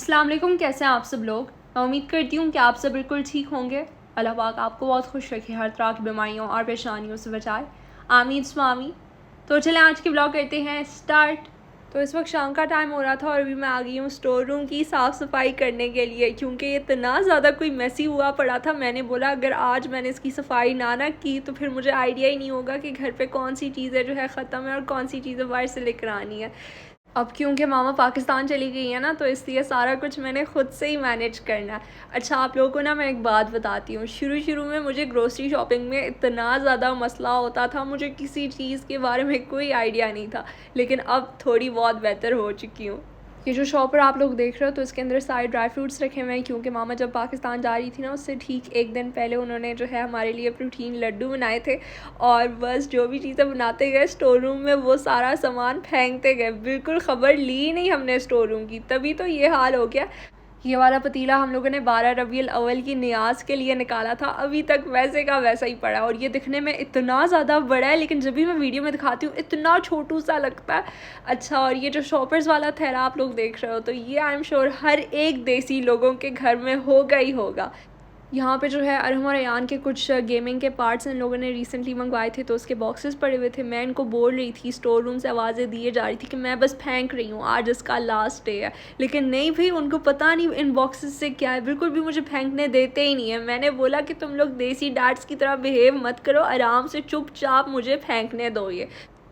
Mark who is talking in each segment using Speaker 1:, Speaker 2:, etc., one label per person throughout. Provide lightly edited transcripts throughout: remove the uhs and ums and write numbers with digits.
Speaker 1: अस्सलाम वालेकुम, कैसे हैं आप सब लोग। मैं उम्मीद करती हूँ कि आप सब बिल्कुल ठीक होंगे। अल्लाह पाक आपको बहुत खुश रखे, हर तरह की बीमारियों और परेशानियों से बचाए। आमीन स्वामी। तो चलें आज की ब्लॉग करते हैं स्टार्ट। तो इस वक्त शाम का टाइम हो रहा था और अभी मैं आ गई हूँ स्टोर रूम की साफ़ सफाई करने के लिए, क्योंकि ये इतना ज़्यादा कोई मैसी हुआ पड़ा था। मैंने बोला अगर आज मैंने इसकी सफाई ना की तो फिर मुझे आइडिया ही नहीं होगा कि घर पे कौन सी चीज़ें जो है ख़त्म है और कौन सी चीज़ें बाहर से लेकर आनी है। अब क्योंकि मामा पाकिस्तान चली गई है ना, तो इसलिए सारा कुछ मैंने ख़ुद से ही मैनेज करना है। अच्छा, आप लोगों को ना मैं एक बात बताती हूँ। शुरू में मुझे ग्रोसरी शॉपिंग में इतना ज़्यादा मसला होता था, मुझे किसी चीज़ के बारे में कोई आइडिया नहीं था, लेकिन अब थोड़ी बहुत बेहतर हो चुकी हूँ। ये जो शॉपर आप लोग देख रहे हो तो इसके अंदर सारे ड्राई फ्रूट्स रखे हुए हैं, क्योंकि मामा जब पाकिस्तान जा रही थी ना उससे ठीक एक दिन पहले उन्होंने जो है हमारे लिए प्रोटीन लड्डू बनाए थे। और बस जो भी चीज़ें बनाते गए स्टोर रूम में वो सारा सामान फेंकते गए, बिल्कुल ख़बर ली नहीं हमने स्टोर रूम की, तभी तो ये हाल हो गया। ये वाला पतीला हम लोगों ने 12 रबीउल अव्वल की नियाज़ के लिए निकाला था, अभी तक वैसे का वैसा ही पड़ा है। और ये दिखने में इतना ज़्यादा बड़ा है, लेकिन जब भी मैं वीडियो में दिखाती हूँ इतना छोटू सा लगता है। अच्छा, और ये जो शॉपर्स वाला थैला आप लोग देख रहे हो तो ये आई एम श्योर हर एक देसी लोगों के घर में होगा ही होगा। यहाँ पे जो है अरहम और अयान के कुछ गेमिंग के पार्ट्स इन लोगों ने रिसेंटली मंगवाए थे, तो उसके बॉक्सेस पड़े हुए थे। मैं इनको बोल रही थी, स्टोर रूम से आवाज़ें दिए जा रही थी कि मैं बस फेंक रही हूँ, आज इसका लास्ट डे है। लेकिन नहीं भाई, उनको पता नहीं इन बॉक्सेस से क्या है, बिल्कुल भी मुझे फेंकने देते ही नहीं है। मैंने बोला कि तुम लोग देसी डैड्स की तरह बिहेव मत करो, आराम से चुपचाप मुझे फेंकने दो। ये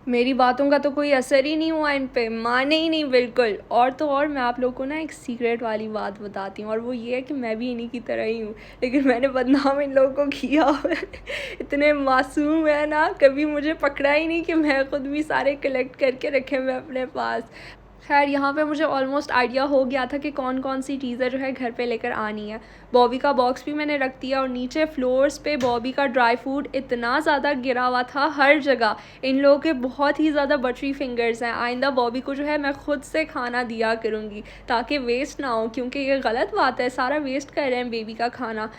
Speaker 1: मेरी बातों का तो कोई असर ही नहीं हुआ इन पे, माने ही नहीं बिल्कुल। और तो और मैं आप लोगों को ना एक सीक्रेट वाली बात बताती हूँ, और वो ये है कि मैं भी इन्हीं की तरह ही हूँ, लेकिन मैंने बदनाम इन लोगों को किया हुआ है। इतने मासूम है ना, कभी मुझे पकड़ा ही नहीं कि मैं खुद भी सारे कलेक्ट करके रखे मैं अपने पास। खैर, यहाँ पे मुझे ऑलमोस्ट आइडिया हो गया था कि कौन कौन सी चीज़ें जो है घर पे लेकर आनी है। बॉबी का बॉक्स भी मैंने रख दिया, और नीचे फ्लोर्स पे बॉबी का ड्राई फ्रूट इतना ज़्यादा गिरा हुआ था हर जगह। इन लोगों के बहुत ही ज़्यादा बटरी फिंगर्स हैं। आइंदा बॉबी को जो है मैं खुद से खाना दिया करूँगी ताकि वेस्ट ना हो, क्योंकि ये गलत बात है, सारा वेस्ट कर रहे हैं बेबी का खाना।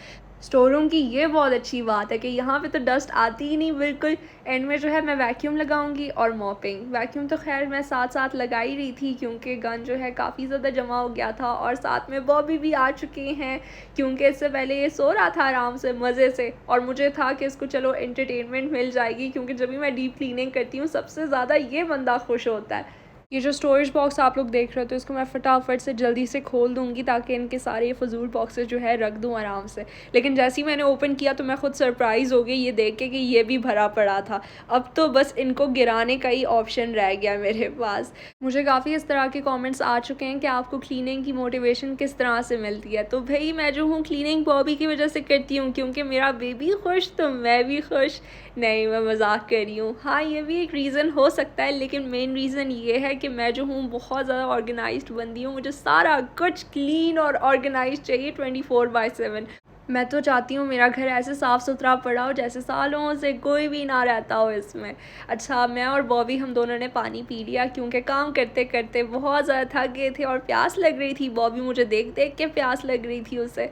Speaker 1: स्टोर रूम की ये बहुत अच्छी बात है कि यहाँ पे तो डस्ट आती ही नहीं बिल्कुल। एंड में जो है मैं वैक्यूम लगाऊंगी और मॉपिंग। वैक्यूम तो खैर मैं साथ साथ लगा ही रही थी, क्योंकि गन जो है काफ़ी ज़्यादा जमा हो गया था, और साथ में बॉबी भी आ चुके हैं, क्योंकि इससे पहले ये सो रहा था आराम से मज़े से, और मुझे था कि इसको चलो एंटरटेनमेंट मिल जाएगी, क्योंकि जब भी मैं डीप क्लीनिंग करती हूँ सबसे ज़्यादा ये बंदा खुश होता है। ये जो स्टोरेज बॉक्स आप लोग देख रहे हो तो इसको मैं फटाफट से जल्दी से खोल दूँगी, ताकि इनके सारे फजूल बॉक्सेस जो है रख दूँ आराम से। लेकिन जैसे ही मैंने ओपन किया तो मैं खुद सरप्राइज़ हो गई ये देख के कि ये भी भरा पड़ा था। अब तो बस इनको गिराने का ही ऑप्शन रह गया मेरे पास। मुझे काफ़ी इस तरह के कमेंट्स आ चुके हैं कि आपको क्लीनिंग की मोटिवेशन किस तरह से मिलती है। तो भाई मैं जो हूँ क्लीनिंग बॉबी की वजह से करती हूँ, क्योंकि मेरा बेबी खुश तो मैं भी खुश। नहीं, मैं मजाक कर रही हूँ। हाँ, ये भी एक रीज़न हो सकता है, लेकिन मेन रीज़न ये है कि मैं जो हूँ बहुत ज़्यादा ऑर्गेनाइज्ड बंदी हूँ। मुझे सारा कुछ क्लीन और ऑर्गेनाइज्ड चाहिए 24/7। मैं तो चाहती हूँ मेरा घर ऐसे साफ़ सुथरा पड़ा हो जैसे सालों से कोई भी ना रहता हो इसमें। अच्छा, मैं और बॉबी हम दोनों ने पानी पी लिया, क्योंकि काम करते करते बहुत ज़्यादा थक गए थे और प्यास लग रही थी। बॉबी मुझे देख देख के प्यास लग रही थी उसे।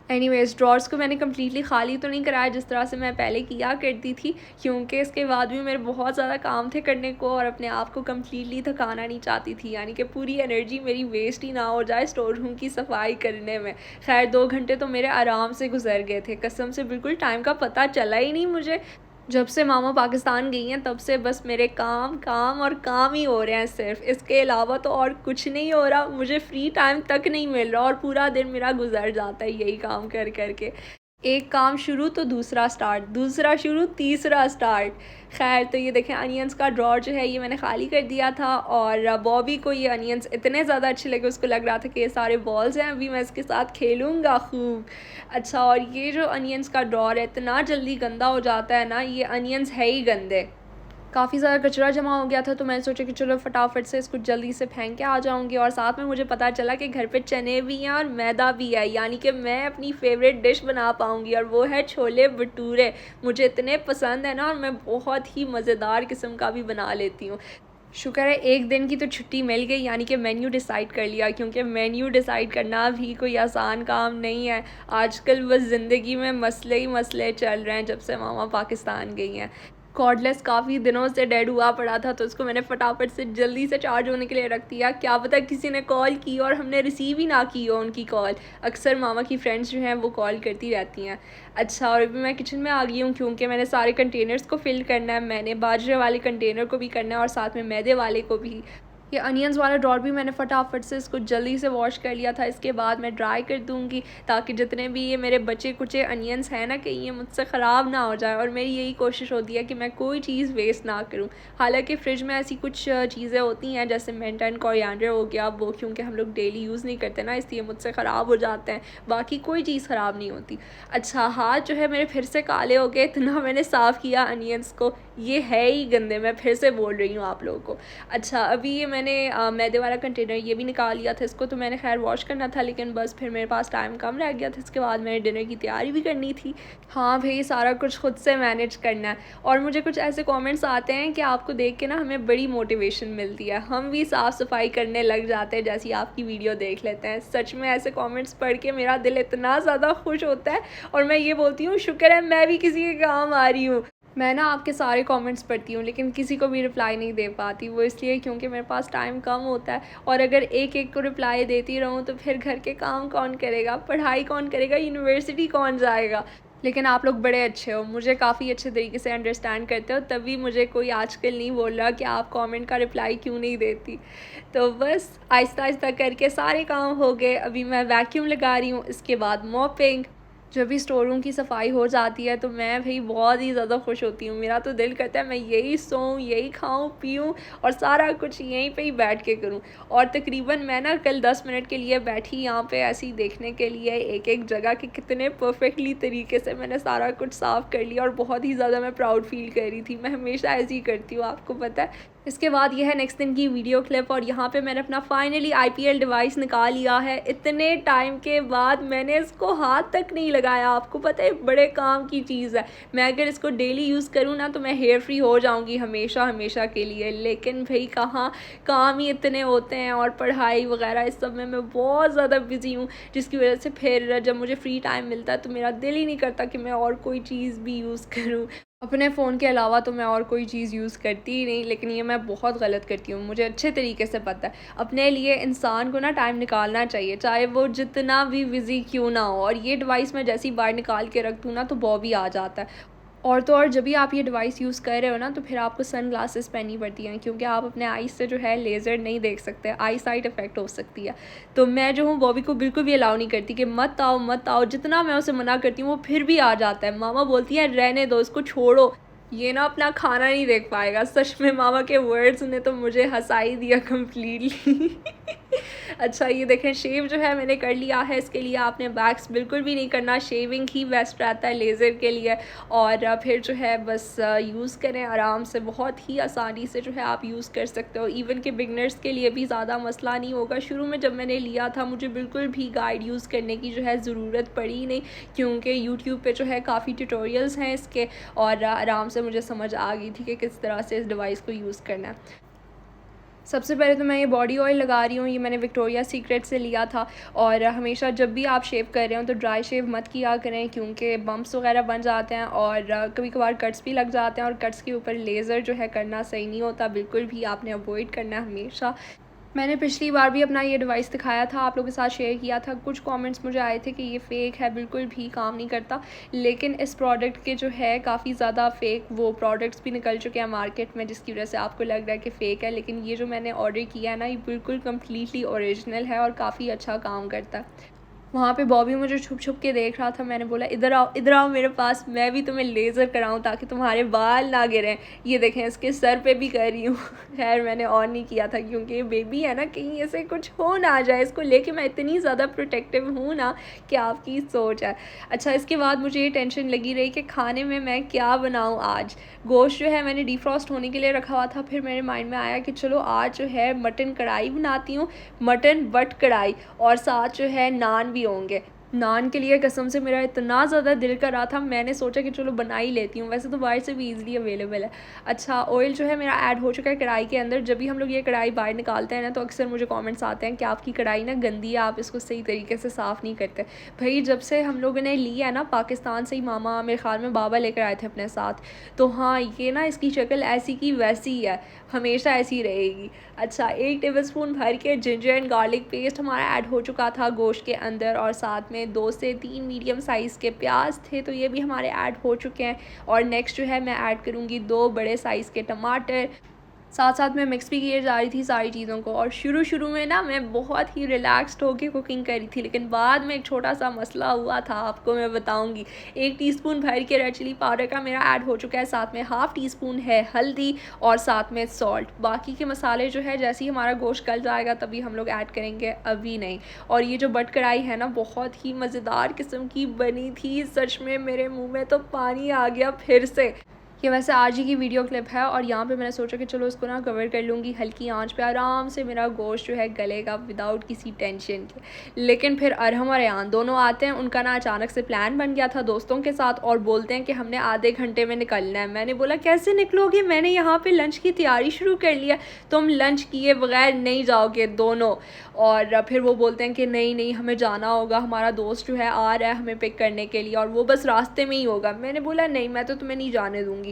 Speaker 1: एनीवेज़, ड्रॉर्स को मैंने कम्प्लीटली खाली तो नहीं कराया जिस तरह से मैं पहले किया करती थी, क्योंकि इसके बाद भी मेरे बहुत ज़्यादा काम थे करने को, और अपने आप को कम्प्लीटली थकाना नहीं चाहती थी, यानी कि पूरी एनर्जी मेरी वेस्ट ही ना हो जाए स्टोर रूम की सफाई करने में। खैर, 2 घंटे तो मेरे आराम से गुजर गए थे, कसम से बिल्कुल टाइम का पता चला ही नहीं मुझे। जब से मामा पाकिस्तान गई हैं तब से बस मेरे काम काम और काम ही हो रहे हैं सिर्फ, इसके अलावा तो और कुछ नहीं हो रहा। मुझे फ्री टाइम तक नहीं मिल रहा, और पूरा दिन मेरा गुजर जाता है यही काम कर कर के। एक काम शुरू तो दूसरा स्टार्ट, दूसरा शुरू तीसरा स्टार्ट। खैर, तो ये देखें अनियंस का ड्रॉर जो है ये मैंने खाली कर दिया था, और बॉबी को ये अनियंस इतने ज़्यादा अच्छे लगे, उसको लग रहा था कि ये सारे बॉल्स हैं, अभी मैं इसके साथ खेलूँगा खूब। अच्छा, और ये जो अनियंस का ड्रॉर है इतना जल्दी गंदा हो जाता है ना, ये अनियंस है ही गंदे। काफ़ी ज़्यादा कचरा जमा हो गया था, तो मैंने सोचा कि चलो फटाफट से इसको जल्दी से फेंक के आ जाऊंगी। और साथ में मुझे पता चला कि घर पे चने भी हैं और मैदा भी है, यानी कि मैं अपनी फेवरेट डिश बना पाऊंगी, और वो है छोले भटूरे। मुझे इतने पसंद है ना, और मैं बहुत ही मज़ेदार किस्म का भी बना लेती हूँ। शुक्र है एक दिन की तो छुट्टी मिल गई, यानी कि मेन्यू डिसाइड कर लिया, क्योंकि मेन्यू डिसाइड करना भी कोई आसान काम नहीं है। आजकल बस ज़िंदगी में मसले ही मसले चल रहे हैं जब से मामा पाकिस्तान गई हैं। कॉर्डलेस काफ़ी दिनों से डेड हुआ पड़ा था, तो उसको मैंने फटाफट से जल्दी से चार्ज होने के लिए रख दिया। क्या पता किसी ने कॉल की और हमने रिसीव ही ना की हो उनकी कॉल। अक्सर मामा की फ्रेंड्स जो हैं वो कॉल करती रहती हैं। अच्छा, और अभी मैं किचन में आ गई हूँ क्योंकि मैंने सारे कंटेनर्स को फ़िल करना है। मैंने बाजरे वाले कंटेनर को भी करना है और साथ में मैदे वाले को भी। ये अनियंस वाला ड्रॉर भी मैंने फटाफट से इसको जल्दी से वॉश कर लिया था। इसके बाद मैं ड्राई कर दूँगी ताकि जितने भी ये मेरे बचे कुचे अनियंस हैं ना, कहीं ये मुझसे ख़राब ना हो जाए। और मेरी यही कोशिश होती है कि मैं कोई चीज़ वेस्ट ना करूँ। हालांकि फ़्रिज में ऐसी कुछ चीज़ें होती हैं जैसे मिंट एंड कोरिएंडर हो गया, वो क्योंकि हम लोग डेली यूज़ नहीं करते ना, इसलिए मुझसे ख़राब हो जाते हैं। बाकी कोई चीज़ ख़राब नहीं होती। अच्छा, हाथ जो है मेरे फिर से काले हो गए, इतना मैंने साफ़ किया अनियंस को, ये है ही गंदे। मैं फिर से बोल रही हूँ आप लोगों को। अच्छा, अभी ये मैंने मैदे वाला कंटेनर ये भी निकाल लिया था। इसको तो मैंने खैर वॉश करना था, लेकिन बस फिर मेरे पास टाइम कम रह गया था। इसके बाद मैंने डिनर की तैयारी भी करनी थी। हाँ भाई, सारा कुछ खुद से मैनेज करना है। और मुझे कुछ ऐसे कमेंट्स आते हैं कि आपको देख के ना हमें बड़ी मोटिवेशन मिलती है, हम भी साफ़ सफाई करने लग जाते हैं जैसी आपकी वीडियो देख लेते हैं। सच में ऐसे कमेंट्स पढ़ के मेरा दिल इतना ज़्यादा खुश होता है और मैं ये बोलती हूँ शुक्र है मैं भी किसी के काम आ रही हूँ। मैं ना आपके सारे कमेंट्स पढ़ती हूँ लेकिन किसी को भी रिप्लाई नहीं दे पाती। वो इसलिए क्योंकि मेरे पास टाइम कम होता है, और अगर एक एक को रिप्लाई देती रहूँ तो फिर घर के काम कौन करेगा, पढ़ाई कौन करेगा, यूनिवर्सिटी कौन जाएगा। लेकिन आप लोग बड़े अच्छे हो, मुझे काफ़ी अच्छे तरीके से अंडरस्टैंड करते हो, तभी मुझे कोई आजकल नहीं बोल रहा कि आप कमेंट का रिप्लाई क्यों नहीं देती। तो बस आहिस्ता आहिस्ता करके सारे काम हो गए। अभी मैं वैक्यूम लगा रही हूँ, इसके बाद मॉपिंग। जब भी स्टोर रूम की सफाई हो जाती है तो मैं भाई बहुत ही ज़्यादा खुश होती हूँ। मेरा तो दिल करता है मैं यही सोऊं, यही खाऊं पीऊं और सारा कुछ यहीं पे ही बैठ के करूं। और तकरीबन मैं ना कल 10 मिनट के लिए बैठी यहाँ पे ऐसे ही देखने के लिए एक एक जगह कि कितने परफेक्टली तरीके से मैंने सारा कुछ साफ़ कर लिया, और बहुत ही ज़्यादा मैं प्राउड फील कर रही थी। मैं हमेशा ऐसे ही करती हूँ, आपको पता है। इसके बाद यह है नेक्स्ट दिन की वीडियो क्लिप, और यहाँ पे मैंने अपना फाइनली IPL डिवाइस निकाल लिया है। इतने टाइम के बाद मैंने इसको हाथ तक नहीं लगाया। आपको पता है बड़े काम की चीज़ है। मैं अगर इसको डेली यूज़ करूँ ना तो मैं हेयर फ्री हो जाऊँगी हमेशा हमेशा के लिए। लेकिन भाई कहाँ, काम ही इतने होते हैं और पढ़ाई वगैरह इस सब में मैं बहुत ज़्यादा बिज़ी हूँ, जिसकी वजह से फिर जब मुझे फ्री टाइम मिलता है तो मेरा दिल ही नहीं करता कि मैं और कोई चीज़ भी यूज़ करूँ। अपने फ़ोन के अलावा तो मैं और कोई चीज़ यूज़ करती ही नहीं, लेकिन ये मैं बहुत गलत करती हूँ। मुझे अच्छे तरीके से पता है अपने लिए इंसान को ना टाइम निकालना चाहिए, चाहे वो जितना भी बिज़ी क्यों ना हो। और ये डिवाइस मैं जैसे ही बाहर निकाल के रख दूँ ना तो बॉबी आ जाता है। और तो और जब भी आप ये डिवाइस यूज़ कर रहे हो ना तो फिर आपको सन ग्लासेस पहननी पड़ती हैं, क्योंकि आप अपने आईज से जो है लेज़र नहीं देख सकते, आई साइट इफ़ेक्ट हो सकती है। तो मैं जो हूँ बॉबी को बिल्कुल भी अलाउ नहीं करती कि मत आओ मत आओ। जितना मैं उसे मना करती हूँ वो फिर भी आ जाता है। मामा बोलती है रहने दो इसको, छोड़ो, ये ना अपना खाना नहीं देख पाएगा। सच में मामा के वर्ड्स ने तो मुझे हंसा ही दिया कम्प्लीटली। अच्छा, ये देखें शेव जो है मैंने कर लिया है। इसके लिए आपने वैक्स बिल्कुल भी नहीं करना, शेविंग ही बेस्ट रहता है लेज़र के लिए। और फिर जो है बस यूज़ करें आराम से, बहुत ही आसानी से जो है आप यूज़ कर सकते हो। इवन के बिगनर्स के लिए भी ज़्यादा मसला नहीं होगा। शुरू में जब मैंने लिया था मुझे बिल्कुल भी गाइड यूज़ करने की जो है ज़रूरत पड़ी नहीं, क्योंकि यूट्यूब पे जो है काफ़ी ट्यूटोरियल्स हैं इसके, और आराम से मुझे समझ आ गई थी कि किस तरह से इस डिवाइस को यूज़ करना है। सबसे पहले तो मैं ये बॉडी ऑयल लगा रही हूँ। ये मैंने विक्टोरिया सीक्रेट से लिया था। और हमेशा जब भी आप शेव कर रहे हो तो ड्राई शेव मत किया करें, क्योंकि बम्प्स वगैरह बन जाते हैं और कभी कभार कट्स भी लग जाते हैं, और कट्स के ऊपर लेज़र जो है करना सही नहीं होता। बिल्कुल भी आपने अवॉइड करना है हमेशा। मैंने पिछली बार भी अपना ये डिवाइस दिखाया था, आप लोगों के साथ शेयर किया था। कुछ कमेंट्स मुझे आए थे कि ये फ़ेक है, बिल्कुल भी काम नहीं करता। लेकिन इस प्रोडक्ट के जो है काफ़ी ज़्यादा फ़ेक वो प्रोडक्ट्स भी निकल चुके हैं मार्केट में, जिसकी वजह से आपको लग रहा है कि फ़ेक है। लेकिन ये जो मैंने ऑर्डर किया है ना, ये बिल्कुल कम्प्लीटली ओरिजिनल है और काफ़ी अच्छा काम करता है। वहाँ पे बॉबी मुझे छुप छुप के देख रहा था। मैंने बोला इधर आओ मेरे पास, मैं भी तुम्हें लेज़र कराऊं ताकि तुम्हारे बाल ना गिरें। ये देखें इसके सर पे भी कर रही हूँ। खैर मैंने ऑन नहीं किया था क्योंकि ये बेबी है ना, कहीं ऐसे कुछ हो ना जाए। इसको लेके मैं इतनी ज़्यादा प्रोटेक्टिव हूँ ना कि आपकी सोच है। अच्छा, इसके बाद मुझे ये टेंशन लगी रही कि खाने में मैं क्या बनाऊँ आज। गोश्त जो है मैंने डिफ्रॉस्ट होने के लिए रखा हुआ था, फिर मेरे माइंड में आया कि चलो आज जो है मटन कढ़ाई बनाती हूँ, मटन बट कढ़ाई, और साथ जो है नान भी होंगे। नान के लिए कसम से मेरा इतना ज़्यादा दिल कर रहा था, मैंने सोचा कि चलो बना ही लेती हूँ। वैसे तो बाहर से भी ईज़िली अवेलेबल है। अच्छा, ऑयल जो है मेरा ऐड हो चुका है कढ़ाई के अंदर। जब भी हम लोग ये कढ़ाई बाहर निकालते हैं ना, तो अक्सर मुझे कमेंट्स आते हैं कि आपकी कढ़ाई ना गंदी है, आप इसको सही तरीके से साफ़ नहीं करते। भाई जब से हम लोगों ने ली है ना, पाकिस्तान से ही मामा मेरे ख्याल में बाबा लेकर आए थे अपने साथ, तो हाँ ये ना इसकी शक्ल ऐसी की वैसी ही है, हमेशा ऐसी रहेगी। अच्छा, 1 टेबलस्पून भर के जिंजर एंड गार्लिक पेस्ट हमारा ऐड हो चुका था गोश्त के अंदर, और साथ में 2 से 3 मीडियम साइज़ के प्याज थे, तो ये भी हमारे ऐड हो चुके हैं। और नेक्स्ट जो है मैं ऐड करूँगी 2 बड़े साइज़ के टमाटर। साथ साथ मैं मिक्स भी किए जा रही थी सारी चीज़ों को। और शुरू में ना मैं बहुत ही रिलैक्स्ड होकर कुकिंग करी थी, लेकिन बाद में एक छोटा सा मसला हुआ था, आपको मैं बताऊंगी। 1 टीस्पून भर के रेड चिली पाउडर का मेरा ऐड हो चुका है, साथ में ½ टीस्पून है हल्दी, और साथ में सॉल्ट। बाकी के मसाले जो है जैसे ही हमारा गोश्त गल जाएगा तभी हम लोग ऐड करेंगे, अभी नहीं। और ये जो बट कढ़ाई है ना, बहुत ही मज़ेदार किस्म की बनी थी, सच में मेरे मुँह में तो पानी आ गया फिर से। ये वैसे आज ही की वीडियो क्लिप है, और यहाँ पे मैंने सोचा कि चलो इसको ना कवर कर लूँगी हल्की आंच पे, आराम से मेरा गोश्त जो है गलेगा विदाउट किसी टेंशन के। लेकिन फिर अरहम और अयान दोनों आते हैं, उनका ना अचानक से प्लान बन गया था दोस्तों के साथ, और बोलते हैं कि हमने आधे घंटे में निकलना है। मैंने बोला कैसे निकलोगे, मैंने यहाँ पर लंच की तैयारी शुरू कर लिया, तुम लंच किए बगैर नहीं जाओगे दोनों। और फिर वो बोलते हैं कि नहीं हमें जाना होगा, हमारा दोस्त जो है आ रहा है हमें पिक करने के लिए, और वो बस रास्ते में ही होगा। मैंने बोला नहीं, मैं तो तुम्हें नहीं जाने दूँगी।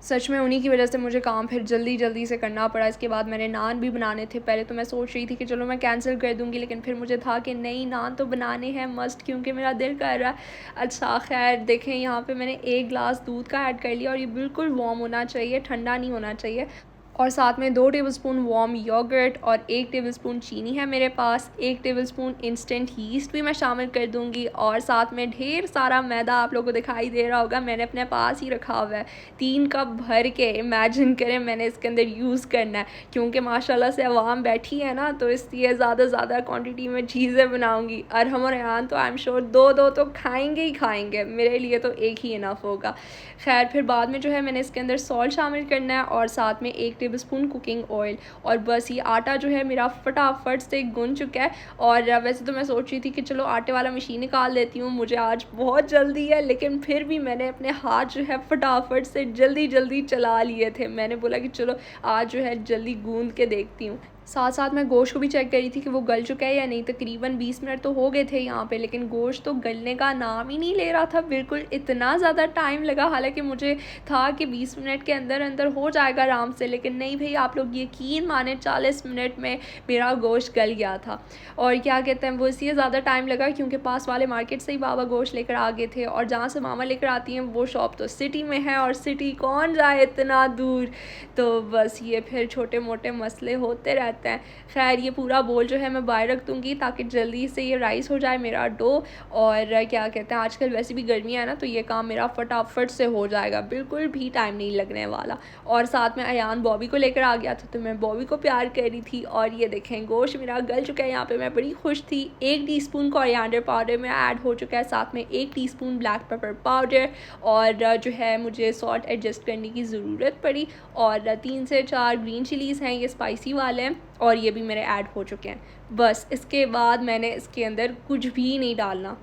Speaker 1: सच में उन्हीं की वजह से मुझे काम फिर जल्दी से करना पड़ा। इसके बाद मैंने नान भी बनाने थे। पहले तो मैं सोच रही थी कि चलो मैं कैंसिल कर दूंगी, लेकिन फिर मुझे था कि नहीं, नान तो बनाने हैं मस्ट, क्योंकि मेरा दिल कर रहा है। अच्छा खैर देखें, यहाँ पे मैंने 1 गिलास दूध का ऐड कर लिया, और ये बिल्कुल वार्म होना चाहिए, ठंडा नहीं होना चाहिए। और साथ में 2 टेबलस्पून वार्म योगर्ट, और 1 टेबलस्पून चीनी है मेरे पास। 1 टेबलस्पून इंस्टेंट यीस्ट भी मैं शामिल कर दूंगी, और साथ में ढेर सारा मैदा आप लोगों को दिखाई दे रहा होगा, मैंने अपने पास ही रखा हुआ है। 3 कप भर के, इमेजिन करें मैंने इसके अंदर यूज़ करना है, क्योंकि माशाल्लाह से अवाम बैठी है ना, तो इसलिए ज़्यादा क्वान्टिटी में चीज़ें बनाऊँगी। अरहम और अयान तो आई एम श्योर 2 तो खाएँगे ही खाएँगे, मेरे लिए तो एक ही इनफ होगा। खैर फिर बाद में जो है मैंने इसके अंदर सॉल्ट शामिल करना है, और साथ में 1 टेबलस्पून कुकिंग ऑयल। और बस ये आटा जो है मेरा फटाफट से गुन चुका है। और वैसे तो मैं सोच रही थी कि चलो आटे वाला मशीन निकाल लेती हूँ, मुझे आज बहुत जल्दी है, लेकिन फिर भी मैंने अपने हाथ जो है फटाफट से जल्दी चला लिए थे। मैंने बोला कि चलो आज जो है जल्दी गूंद के देखती हूँ। साथ साथ मैं गोश्त को भी चेक करी थी कि वो गल चुका है या नहीं। तकरीबन 20 मिनट तो हो गए थे यहाँ पे, लेकिन गोश्त तो गलने का नाम ही नहीं ले रहा था बिल्कुल। इतना ज़्यादा टाइम लगा, हालांकि मुझे था कि 20 मिनट के अंदर अंदर हो जाएगा आराम से, लेकिन नहीं भाई, आप लोग यकीन माने 40 मिनट में मेरा गोश्त गल गया था। और क्या कहते हैं, वो इसलिए ज़्यादा टाइम लगा क्योंकि पास वाले मार्केट से ही बाबा गोश्त लेकर आ गए थे, और जहाँ से मामा लेकर आती हैं वो शॉप तो सिटी में है, और सिटी कौन जाए इतना दूर। तो बस ये फिर छोटे मोटे मसले होते रहते हैं। खैर ये पूरा बोल जो है मैं बाहर रख दूँगी, ताकि जल्दी से ये राइस हो जाए मेरा डो। और क्या कहते हैं, आजकल वैसे भी गर्मियाँ है ना, तो ये काम मेरा फटाफट से हो जाएगा, बिल्कुल भी टाइम नहीं लगने वाला। और साथ में अयान बॉबी को लेकर आ गया था, तो मैं बॉबी को प्यार कर रही थी। और ये देखें गोश्त मेरा गल चुका है, यहाँ पे मैं बड़ी खुश थी। 1 टीस्पून कोरिएंडर पाउडर में ऐड हो चुका है, साथ में 1 टीस्पून ब्लैक पेपर पाउडर, और जो है मुझे सॉल्ट एडजस्ट करने की ज़रूरत पड़ी। और 3 से 4 ग्रीन चिलीज़ हैं, ये स्पाइसी वाले हैं, और ये भी मेरे ऐड हो चुके हैं। बस इसके बाद मैंने इसके अंदर कुछ भी नहीं डालना।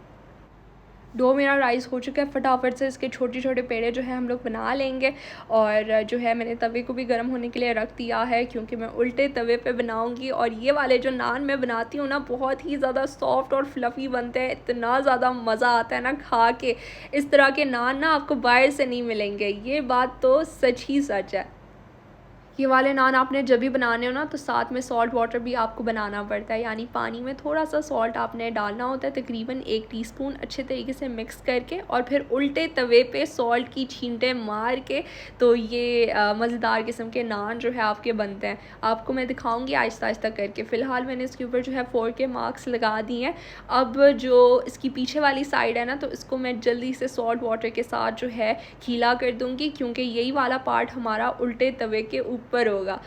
Speaker 1: डो मेरा राइस हो चुका है, फटाफट से इसके छोटे छोटे पेड़े जो है हम लोग बना लेंगे। और जो है मैंने तवे को भी गर्म होने के लिए रख दिया है, क्योंकि मैं उल्टे तवे पे बनाऊंगी। और ये वाले जो नान मैं बनाती हूँ ना, बहुत ही ज़्यादा सॉफ्ट और फ्लफ़ी बनते हैं, इतना ज़्यादा मज़ा आता है ना खा के। इस तरह के नान ना आपको बाहर से नहीं मिलेंगे, ये बात तो सच ही सच है। ये वाले नान आपने जब भी बनाने हो ना, तो साथ में सॉल्ट वाटर भी आपको बनाना पड़ता है, यानी पानी में थोड़ा सा सॉल्ट आपने डालना होता है, तकरीबन 1 टीस्पून, अच्छे तरीके से मिक्स करके, और फिर उल्टे तवे पे सॉल्ट की छींटे मार के, तो ये मज़ेदार किस्म के नान जो है आपके बनते हैं। आपको मैं दिखाऊंगी आहिस्ता आहिस्ता करके। फ़िलहाल मैंने इसके ऊपर जो है 4 के मार्क्स लगा दिए हैं। अब जो इसकी पीछे वाली साइड है ना, तो इसको मैं जल्दी से सॉल्ट वाटर के साथ जो है गीला कर दूँगी, क्योंकि यही वाला पार्ट हमारा उल्टे तवे के ऊपर होगा,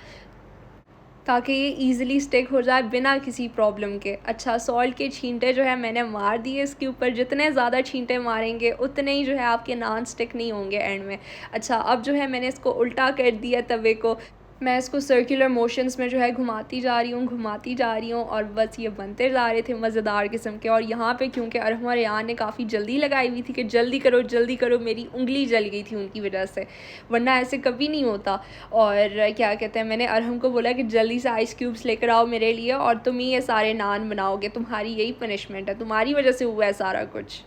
Speaker 1: ताकि ये ईज़िली स्टिक हो जाए बिना किसी प्रॉब्लम के। अच्छा, सॉल्ट के छींटे जो है मैंने मार दिए इसके ऊपर। जितने ज़्यादा छींटे मारेंगे उतने ही जो है आपके नान स्टिक नहीं होंगे एंड में। अच्छा, अब जो है मैंने इसको उल्टा कर दिया तवे को। मैं इसको सर्कुलर मोशंस में जो है घुमाती जा रही हूँ और बस ये बनते जा रहे थे मज़ेदार किस्म के। और यहाँ पे क्योंकि अरहम और रेयान ने काफ़ी जल्दी लगाई हुई थी कि जल्दी करो, मेरी उंगली जल गई थी उनकी वजह से, वरना ऐसे कभी नहीं होता। और क्या कहते हैं, मैंने अरहम को बोला कि जल्दी से आइस क्यूब्स लेकर आओ मेरे लिए और तुम ही ये सारे नान बनाओगे, तुम्हारी यही पनिशमेंट है, तुम्हारी वजह से हुआ है सारा कुछ।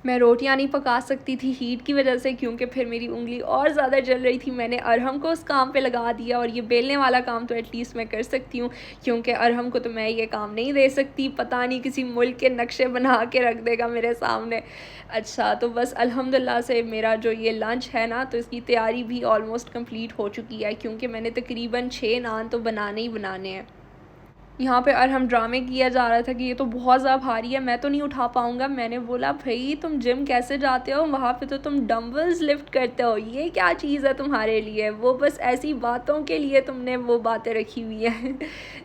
Speaker 1: मैं रोटियां नहीं पका सकती थी हीट की वजह से, क्योंकि फिर मेरी उंगली और ज़्यादा जल रही थी। मैंने अरहम को उस काम पे लगा दिया और ये बेलने वाला काम तो एटलीस्ट मैं कर सकती हूँ, क्योंकि अरहम को तो मैं ये काम नहीं दे सकती, पता नहीं किसी मुल्क के नक्शे बना के रख देगा मेरे सामने। अच्छा, तो बस अल्हम्दुलिल्लाह से मेरा जो ये लंच है ना, तो इसकी तैयारी भी ऑलमोस्ट कंप्लीट हो चुकी है, क्योंकि मैंने तकरीबन 6 नान तो बनाने ही बनाने हैं। यहाँ पे अरहम ड्रामे किया जा रहा था कि ये तो बहुत ज़्यादा भारी है, मैं तो नहीं उठा पाऊँगा। मैंने बोला भाई तुम जिम कैसे जाते हो, वहाँ पे तो तुम डंबल्स लिफ्ट करते हो, ये क्या चीज़ है तुम्हारे लिए, वो बस ऐसी बातों के लिए तुमने वो बातें रखी हुई हैं।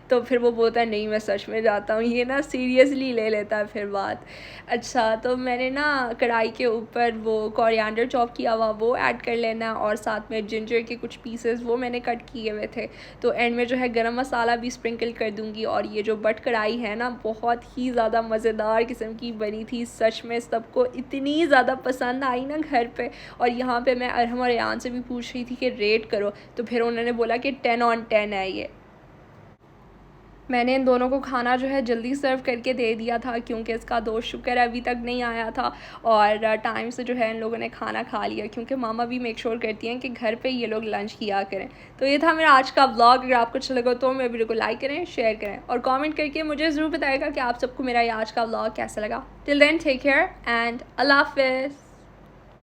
Speaker 1: तो फिर वो बोलता है नहीं मैं सच में जाता हूँ, ये ना सीरियसली ले लेता है फिर बात। अच्छा, तो मैंने ना कढ़ाई के ऊपर वो कोरिएंडर चॉप किया हुआ वो ऐड कर लेना, और साथ में जिंजर के कुछ पीसेस वो मैंने कट किए हुए थे। तो एंड में जो है गरम मसाला भी स्प्रिंकल कर दूँगी। और ये जो बट कढ़ाई है ना, बहुत ही ज़्यादा मज़ेदार किस्म की बनी थी, सच में सबको इतनी ज़्यादा पसंद आई ना घर पे। और यहाँ पे मैं अरहम और रेयान से भी पूछ रही थी कि रेट करो, तो फिर उन्होंने बोला कि 10 on 10 है ये। मैंने इन दोनों को खाना जो है जल्दी सर्व करके दे दिया था, क्योंकि इसका दोस्त शुक्र है अभी तक नहीं आया था और टाइम से जो है इन लोगों ने खाना खा लिया, क्योंकि मामा भी मेक श्योर करती हैं कि घर पे ये लोग लंच किया करें। तो ये था मेरा आज का व्लॉग। अगर आपको अच्छा लगा तो मेरे वीडियो को लाइक करें, शेयर करें और कमेंट करके मुझे ज़रूर बताइएगा कि आप सबको मेरा ये आज का व्लॉग कैसा लगा। Till then take care and अल्लाह हाफ़िज़।